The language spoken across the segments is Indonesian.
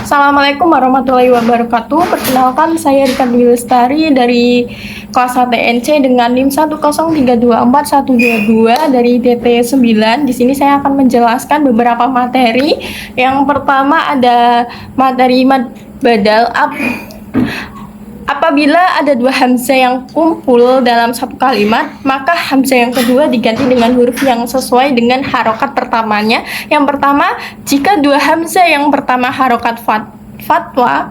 Assalamualaikum warahmatullahi wabarakatuh. Perkenalkan, saya Rika Dwi Lestari dari kelas HTNC dengan NIM 103242122 dari TT 9. Di sini saya akan menjelaskan beberapa materi. Yang pertama ada materi mad badal. Apabila ada dua hamzah yang kumpul dalam satu kalimat, maka hamzah yang kedua diganti dengan huruf yang sesuai dengan harokat pertamanya. Yang pertama, jika dua hamzah yang pertama harokat fathah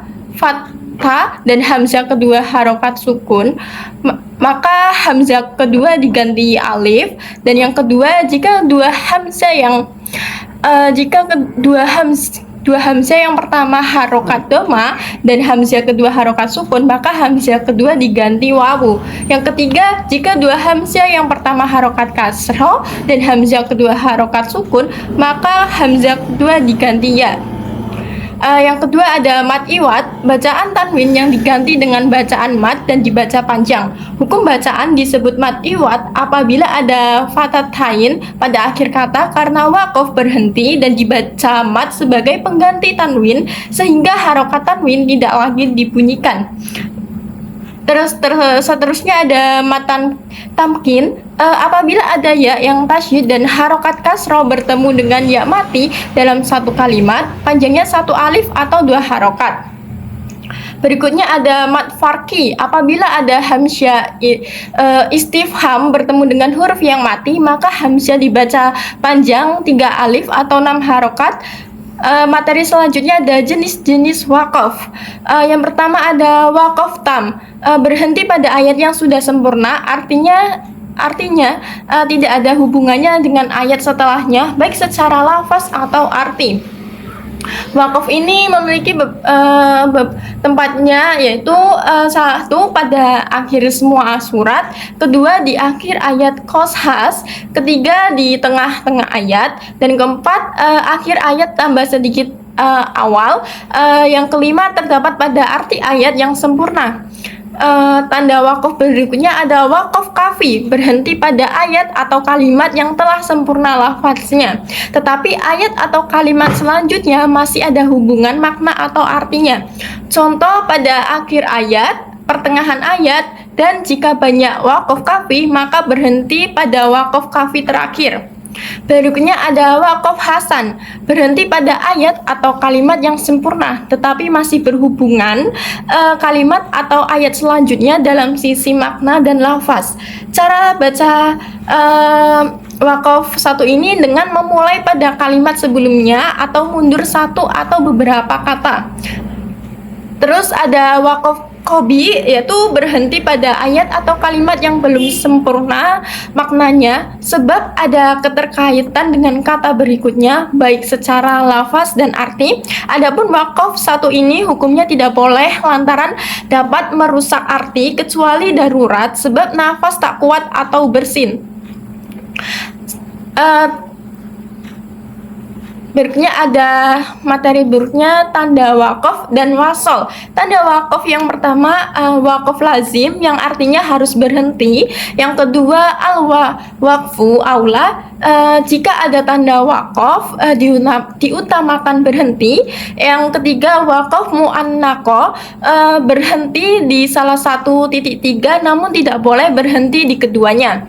dan hamzah kedua harokat sukun, maka hamzah kedua diganti alif. Dan yang kedua, jika dua hamzah yang pertama harokat doma dan hamzah kedua harokat sukun, maka hamzah kedua diganti wawu. Yang ketiga, jika dua hamzah yang pertama harokat kasroh dan hamzah kedua harokat sukun, maka hamzah kedua diganti ya. Yang kedua ada mad iwad, bacaan tanwin yang diganti dengan bacaan mad dan dibaca panjang. Hukum bacaan disebut mad iwad apabila ada fathatain pada akhir kata karena waqaf berhenti dan dibaca mad sebagai pengganti tanwin sehingga harokat tanwin tidak lagi dibunyikan. Seterusnya ada matan tamkin, apabila ada ya yang tasyid dan harokat kasroh bertemu dengan ya mati dalam satu kalimat, panjangnya satu alif atau dua harokat. Berikutnya ada mad farki, apabila ada hamzah istifham bertemu dengan huruf yang mati, maka hamzah dibaca panjang 3 alif atau 6 harokat. Materi selanjutnya ada jenis-jenis wakaf. Yang pertama ada wakaf tam, berhenti pada ayat yang sudah sempurna, artinya tidak ada hubungannya dengan ayat setelahnya, baik secara lafaz atau arti. Wakaf ini memiliki tempatnya, yaitu satu pada akhir semua surat, kedua di akhir ayat qasas, ketiga di tengah-tengah ayat, dan keempat akhir ayat tambah sedikit awal, yang kelima terdapat pada arti ayat yang sempurna. Tanda wakaf berikutnya ada wakaf kafi, berhenti pada ayat atau kalimat yang telah sempurna lafaznya, tetapi ayat atau kalimat selanjutnya masih ada hubungan makna atau artinya. Contoh pada akhir ayat, pertengahan ayat, dan jika banyak wakaf kafi maka berhenti pada wakaf kafi terakhir. Berikutnya ada wakaf hasan, berhenti pada ayat atau kalimat yang sempurna tetapi masih berhubungan kalimat atau ayat selanjutnya dalam sisi makna dan lafaz. Cara baca wakaf satu ini dengan memulai pada kalimat sebelumnya atau mundur satu atau beberapa kata. Terus ada wakaf qobi, yaitu berhenti pada ayat atau kalimat yang belum sempurna maknanya sebab ada keterkaitan dengan kata berikutnya baik secara lafaz dan arti. Adapun wakaf satu ini hukumnya tidak boleh lantaran dapat merusak arti kecuali darurat sebab nafas tak kuat atau bersin. Berikutnya ada materi berikutnya tanda wakaf dan wasol. Tanda wakaf yang pertama wakaf lazim yang artinya harus berhenti. Yang kedua al-waqfu aula, jika ada tanda wakaf diutamakan berhenti. Yang ketiga wakaf mu'annaqo, berhenti di salah satu titik tiga namun tidak boleh berhenti di keduanya.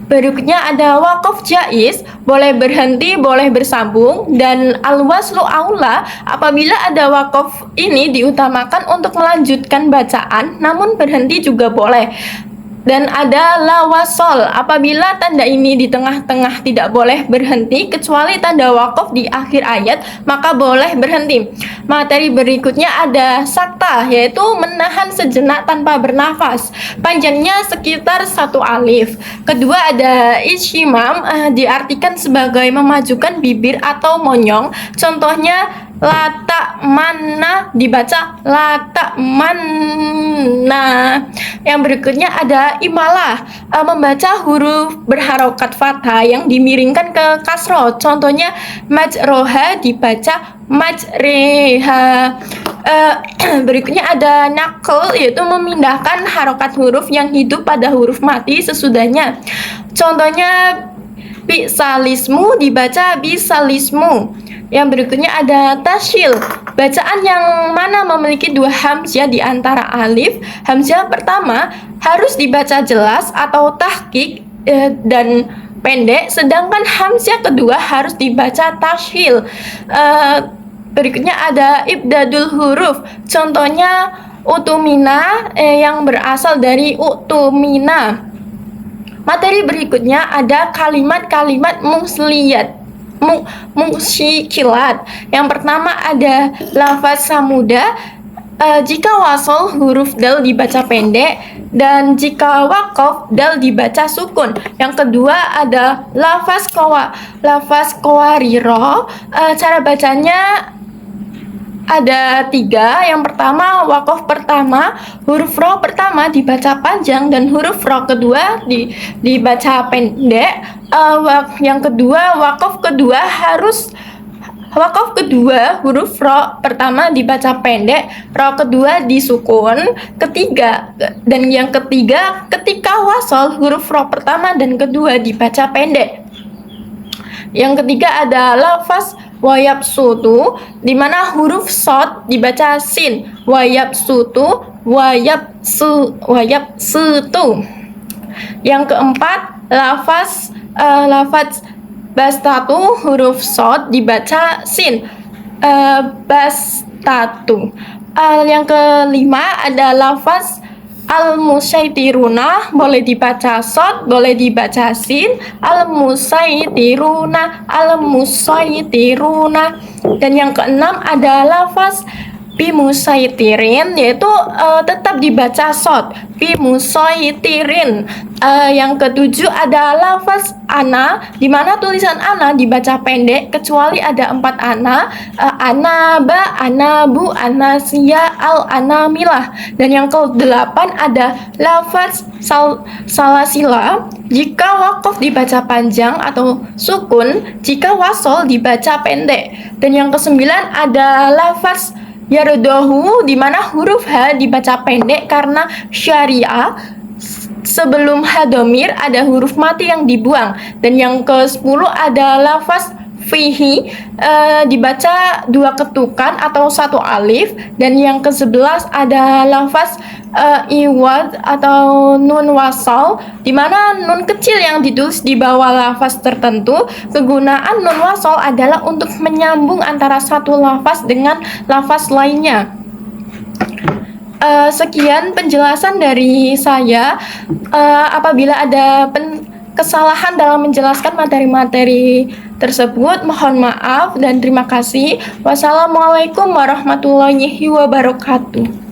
Berikutnya ada wakaf jaiz, boleh berhenti, boleh bersambung, dan al-waslu aula, apabila ada wakaf ini diutamakan untuk melanjutkan bacaan, namun berhenti juga boleh. Dan ada la wasol, apabila tanda ini di tengah-tengah tidak boleh berhenti kecuali tanda wakaf di akhir ayat maka boleh berhenti. Materi berikutnya ada sakta, yaitu menahan sejenak tanpa bernafas, panjangnya sekitar 1 alif. Kedua ada isyimam, diartikan sebagai memajukan bibir atau monyong, contohnya lata mana dibaca lata mana. Yang berikutnya ada imalah, membaca huruf berharokat fathah yang dimiringkan ke kasroh, contohnya majroha dibaca majreha. Berikutnya ada nakal, yaitu memindahkan harokat huruf yang hidup pada huruf mati sesudahnya, contohnya bisalismu dibaca bisalismu. Yang berikutnya ada tasyil, Bacaan yang mana memiliki dua hamzah di antara alif? Hamzah pertama harus dibaca jelas atau tahqiq dan pendek, sedangkan hamzah kedua harus dibaca tashil. Berikutnya ada ibdadul huruf. Contohnya utumina yang berasal dari utumina. Materi berikutnya ada kalimat-kalimat musyikilat. Yang pertama ada lafaz samuda. Jika wasol huruf dal dibaca pendek, dan jika wakof dal dibaca sukun. Yang kedua ada lafaz kawariro. Cara bacanya ada 3. Yang pertama, wakof pertama, huruf ro pertama dibaca panjang dan huruf ro kedua dibaca pendek. Yang kedua, wakof kedua huruf ro pertama dibaca pendek, ro kedua disukun. Yang ketiga, ketika wasol huruf ro pertama dan kedua dibaca pendek. Yang ketiga ada lafaz wayab sutu, di mana huruf sod dibaca sin, wayab sutu, wayab sutu. Yang keempat lafaz bastatu, huruf sod dibaca sin, bastatu. Yang kelima ada lafaz al-musaitiruna, boleh dibaca sod, boleh dibaca sin, al-musaitiruna, al-musaitiruna. Dan yang keenam ada lafaz bimusaitirin, yaitu tetap dibaca sod, bimusaitirin. Yang ketujuh ada lafaz ana, di mana tulisan ana dibaca pendek kecuali ada 4 ana, anaba, anabu, anasia, al anamilah. Dan yang ke-8 ada lafaz salasila, jika wakof dibaca panjang atau sukun, jika wasol dibaca pendek. Dan yang ke-9 ada lafaz yardohu, di mana huruf H dibaca pendek karena syariah. Sebelum hadomir ada huruf mati yang dibuang. Dan yang ke-10 ada lafaz fihi, dibaca 2 ketukan atau 1 alif. Dan yang ke-11 ada lafaz iwad atau nun wasal, di mana nun kecil yang ditulis di bawah lafaz tertentu. Kegunaan nun wasal adalah untuk menyambung antara satu lafaz dengan lafaz lainnya. Sekian penjelasan dari saya. Apabila ada kesalahan dalam menjelaskan materi-materi tersebut, mohon maaf dan terima kasih. Wassalamualaikum warahmatullahi wabarakatuh.